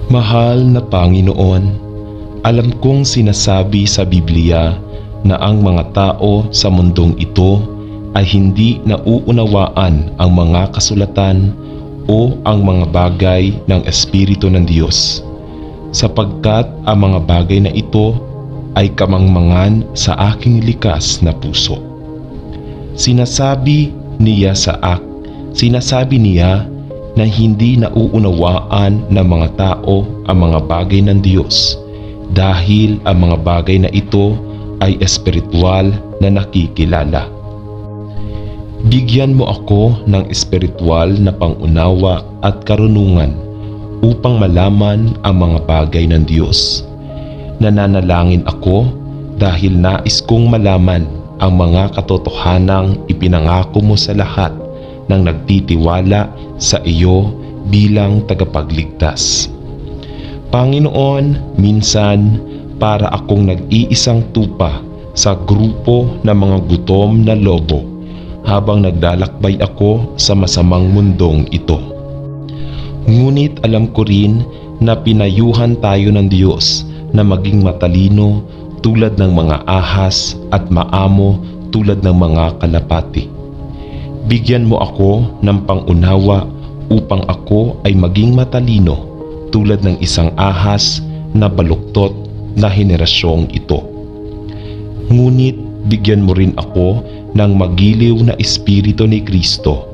Mahal na Panginoon, alam kong sinasabi sa Biblia na ang mga tao sa mundong ito ay hindi nauunawaan ang mga kasulatan o ang mga bagay ng Espiritu ng Diyos, sapagkat ang mga bagay na ito ay kamangmangan sa aking likas na puso. Sinasabi niya na hindi nauunawaan ng mga tao ang mga bagay ng Diyos dahil ang mga bagay na ito ay espiritual na nakikilala. Bigyan mo ako ng espiritual na pangunawa at karunungan upang malaman ang mga bagay ng Diyos. Nananalangin ako dahil nais kong malaman ang mga katotohanang ipinangako mo sa lahat ng nagtitiwala sa iyo bilang tagapagligtas. Panginoon, minsan para akong nag-iisang tupa sa grupo ng mga gutom na lobo habang naglalakbay ako sa masamang mundong ito. Ngunit alam ko rin na pinayuhan tayo ng Diyos na maging matalino tulad ng mga ahas at maamo tulad ng mga kalapati. Bigyan mo ako ng pangunawa upang ako ay maging matalino tulad ng isang ahas na baluktot na henerasyong ito. Ngunit bigyan mo rin ako ng magiliw na espiritu ni Kristo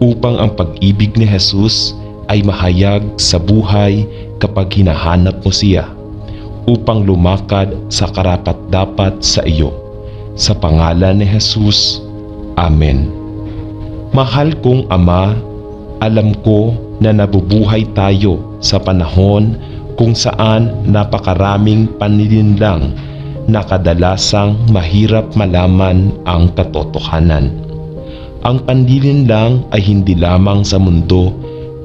upang ang pag-ibig ni Jesus ay mahayag sa buhay kapag hinahanap mo siya, upang lumakad sa karapat-dapat sa iyo. Sa pangalan ni Jesus, Amen. Mahal kong Ama, alam ko na nabubuhay tayo sa panahon kung saan napakaraming panlilinlang na kadalasang mahirap malaman ang katotohanan. Ang panlilinlang ay hindi lamang sa mundo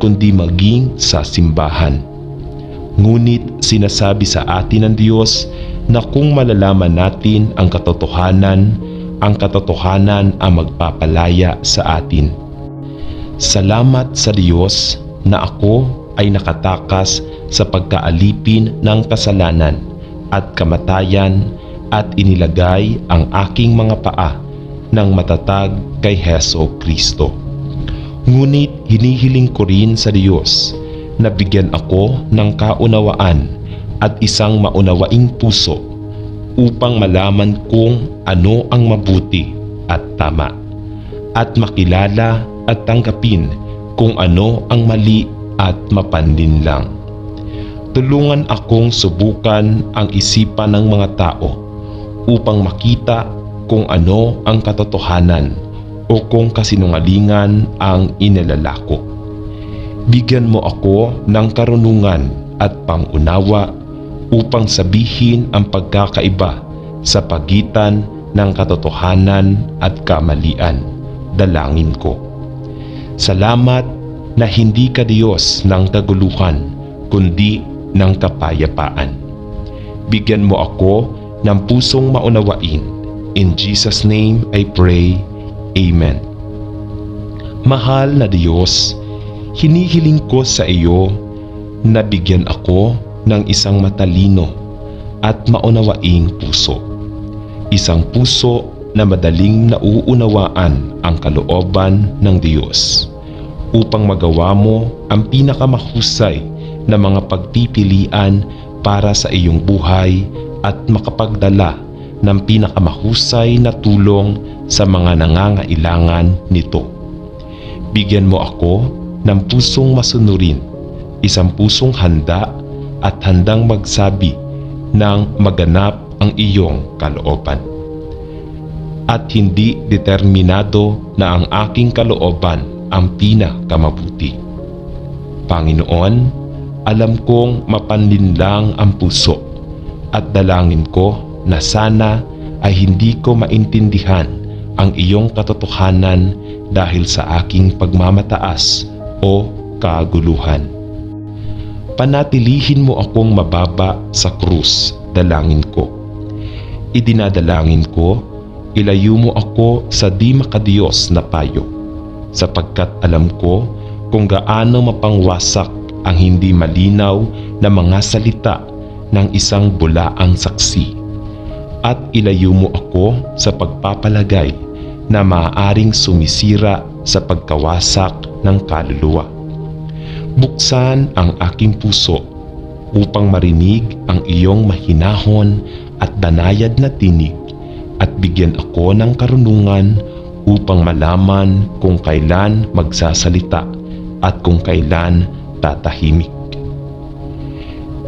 kundi maging sa simbahan. Ngunit sinasabi sa atin ng Diyos na kung malalaman natin ang katotohanan ang magpapalaya sa atin. Salamat sa Diyos na ako ay nakatakas sa pagkaalipin ng kasalanan at kamatayan at inilagay ang aking mga paa ng matatag kay Heso Kristo. Ngunit hinihiling ko rin sa Diyos na bigyan ako ng kaunawaan at isang maunawaing puso upang malaman kung ano ang mabuti at tama, at makilala at tanggapin kung ano ang mali at mapanlinlang. Tulungan akong subukan ang isipan ng mga tao upang makita kung ano ang katotohanan o kung kasinungalingan ang inilalako. Bigyan mo ako ng karunungan at pangunawa upang sabihin ang pagkakaiba sa pagitan ng katotohanan at kamalian. Dalangin ko. Salamat na hindi ka Diyos ng kaguluhan, kundi ng kapayapaan. Bigyan mo ako ng pusong maunawain. In Jesus' name I pray. Amen. Mahal na Diyos, hinihiling ko sa iyo na bigyan ako ng isang matalino at maunawaing puso. Isang puso na madaling nauunawaan ang kalooban ng Diyos upang magawa mo ang pinakamahusay na mga pagpipilian para sa iyong buhay at makapagdala ng pinakamahusay na tulong sa mga nangangailangan nito. Bigyan mo ako ng pusong masunurin, isang pusong handa at handang magsabi ng maganap ang iyong kalooban. At hindi determinado na ang aking kalooban ang pinakamabuti. Panginoon, alam kong mapanlinlang ang puso at dalangin ko na sana ay hindi ko maintindihan ang iyong katotohanan dahil sa aking pagmamataas o kaguluhan. Panatilihin mo akong mababa sa krus, dalangin ko. Idinadalangin ko, ilayo mo ako sa di makadiyos na payo, sapagkat alam ko kung gaano mapangwasak ang hindi malinaw na mga salita ng isang bulaang saksi at ilayo mo ako sa pagpapalagay na maaaring sumisira sa pagkawasak ng kaluluwa. Buksan ang aking puso upang marinig ang iyong mahinahon at banayad na tinig at bigyan ako ng karunungan upang malaman kung kailan magsasalita at kung kailan tatahimik.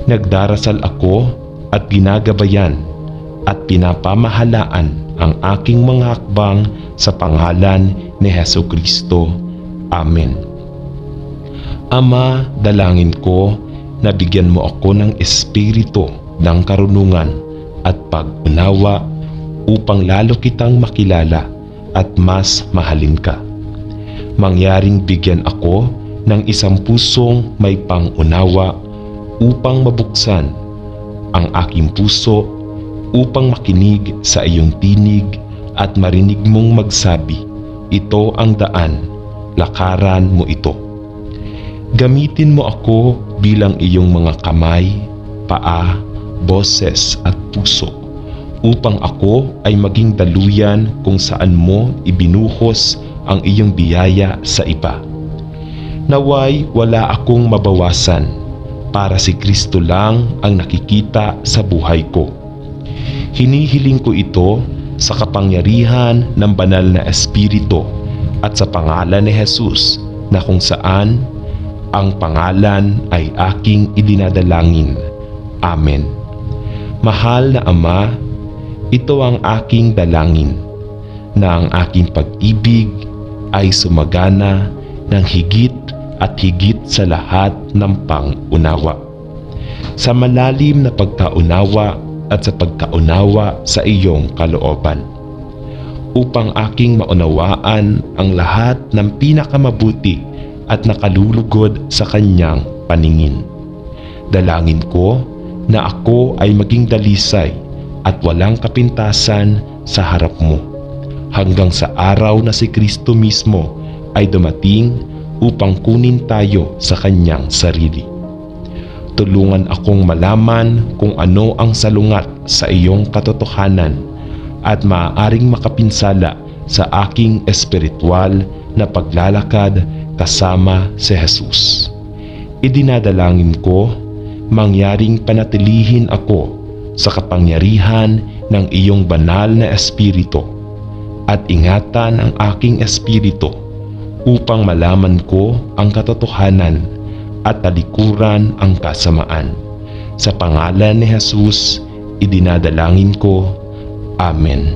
Nagdarasal ako at ginagabayan at pinapamahalaan ang aking mga hakbang sa pangalan ni Hesukristo. Amen. Ama, dalangin ko na bigyan mo ako ng espiritu ng karunungan at pag-unawa upang lalo kitang makilala at mas mahalin ka. Mangyaring bigyan ako ng isang pusong may pang-unawa upang mabuksan ang aking puso upang makinig sa iyong tinig at marinig mong magsabi, ito ang daan, lakaran mo ito. Gamitin mo ako bilang iyong mga kamay, paa, boses at puso upang ako ay maging daluyan kung saan mo ibinuhos ang iyong biyaya sa iba. Naway wala akong mabawasan para si Kristo lang ang nakikita sa buhay ko. Hinihiling ko ito sa kapangyarihan ng banal na Espiritu at sa pangalan ni Jesus na kung saan ang pangalan ay aking idinadalangin. Amen. Mahal na Ama, ito ang aking dalangin na ang aking pag-ibig ay sumagana ng higit at higit sa lahat ng pang-unawa. Sa malalim na pagkaunawa at sa pagkaunawa sa iyong kalooban, upang aking maunawaan ang lahat ng pinakamabuti at nakalulugod sa kanyang paningin. Dalangin ko na ako ay maging dalisay at walang kapintasan sa harap mo, hanggang sa araw na si Kristo mismo ay dumating upang kunin tayo sa kanyang sarili. Tulungan akong malaman kung ano ang salungat sa iyong katotohanan at maaaring makapinsala sa aking espiritual na paglalakad kasama si Jesus. Idinadalangin ko mangyaring panatilihin ako sa kapangyarihan ng iyong banal na espiritu at ingatan ang aking espiritu upang malaman ko ang katotohanan at talikuran ang kasamaan. Sa pangalan ni Jesus, idinadalangin ko. Amen.